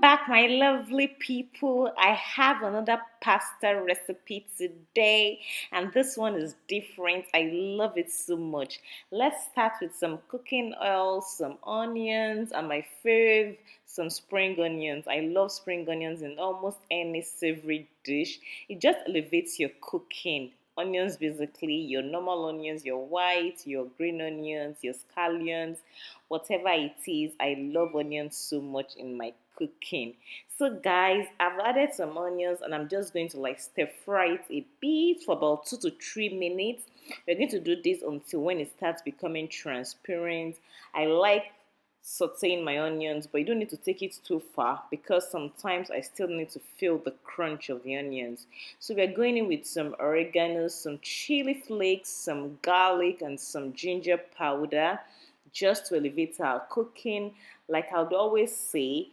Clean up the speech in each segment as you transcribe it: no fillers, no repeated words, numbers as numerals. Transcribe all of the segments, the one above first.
back, my lovely people. I have another pasta recipe today, and this one is different. I love it so much. Let's start with some cooking oil, some onions, and my fave, some spring onions. I love spring onions in almost any savory dish. It just elevates your cooking. Onions, basically your normal onions, your white, your green onions, your scallions, whatever it is. I love onions so much in my cooking. So guys, I've added some onions and I'm just going to like stir fry it a bit for about 2 to 3 minutes. We're going to do this until when it starts becoming transparent. I like sauteing my onions, but you don't need to take it too far because sometimes I still need to feel the crunch of the onions. So we're going in with some oregano, some chili flakes, some garlic, and some ginger powder just to elevate our cooking. Like I would always say,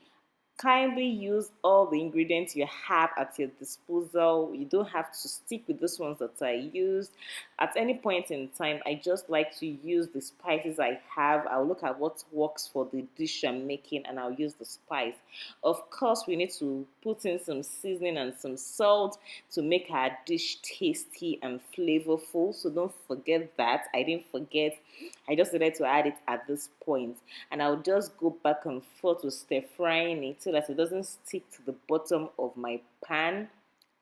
kindly use all the ingredients you have at your disposal. You don't have to stick with those ones that I used. At any point in time, I just like to use the spices I have. I'll look at what works for the dish I'm making and I'll use the spice. Of course, we need to put in some seasoning and some salt to make our dish tasty and flavorful. So don't forget that. I didn't forget. I just decided to add it at this point, and I'll just go back and forth with stir frying it so that it doesn't stick to the bottom of my pan.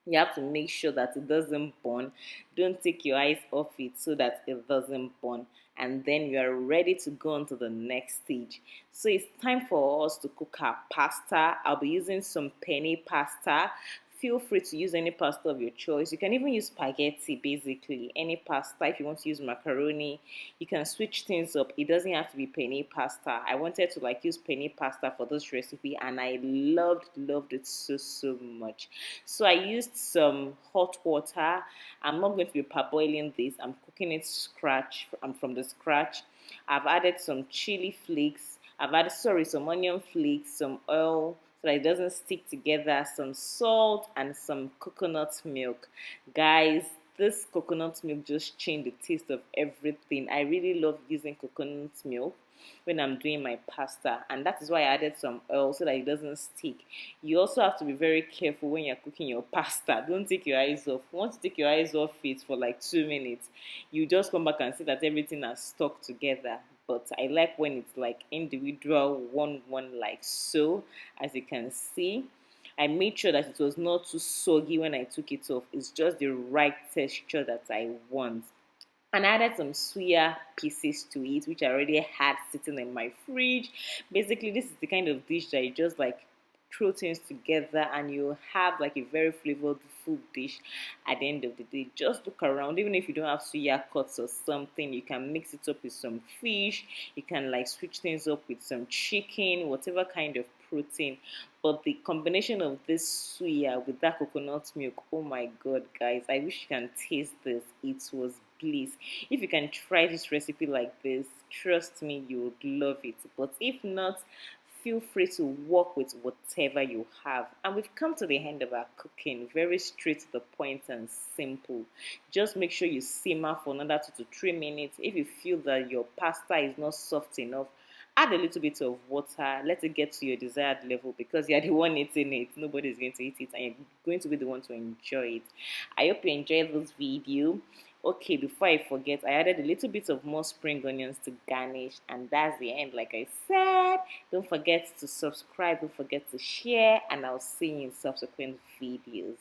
You have to make sure that it doesn't burn. Don't take your eyes off it so that it doesn't burn, and then you are ready to go on to the next stage. So it's time for us to cook our pasta. I'll be using some penne pasta. Feel free to use any pasta of your choice. You can even use spaghetti, basically any pasta. If you want to use macaroni, you can switch things up. It doesn't have to be penne pasta. I wanted to like use penne pasta for this recipe, and I loved it so much. So I used some hot water. I'm not going to be parboiling this. I'm cooking it scratch. I'm from the scratch. I've added some chili flakes. I've added, sorry, some onion flakes, some oil so that it doesn't stick together, some salt, and some coconut milk. Guys, this coconut milk just changed the taste of everything. I really love using coconut milk when I'm doing my pasta, and that is why I added some oil so that it doesn't stick. You also have to be very careful when you're cooking your pasta. Don't take your eyes off. Once you take your eyes off it for like 2 minutes, you just come back and see that everything has stuck together. But I like when it's like individual one like so. As you can see, I made sure that it was not too soggy when I took it off. It's just the right texture that I want. And I added some suya pieces to it, which I already had sitting in my fridge. Basically, this is the kind of dish that you just like throw things together and you have like a very flavorful dish at the end of the day. Just look around. Even if you don't have suya cuts or something, you can mix it up with some fish. You can like switch things up with some chicken, whatever kind of protein. But the combination of this suya with that coconut milk, oh my god, guys, I wish you can taste this. It was bliss. If you can try this recipe like this, trust me, you would love it. But if not, feel free to work with whatever you have. And we've come to the end of our cooking. Very straight to the point and simple. Just make sure you simmer for another 2 to 3 minutes. If you feel that your pasta is not soft enough, add a little bit of water. Let it get to your desired level because you're the one eating it. Nobody's going to eat it, and you're going to be the one to enjoy it. I hope you enjoyed this video. Okay, before I forget, I added a little bit of more spring onions to garnish, and that's the end. Like I said, don't forget to subscribe, don't forget to share, and I'll see you in subsequent videos.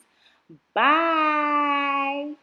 Bye.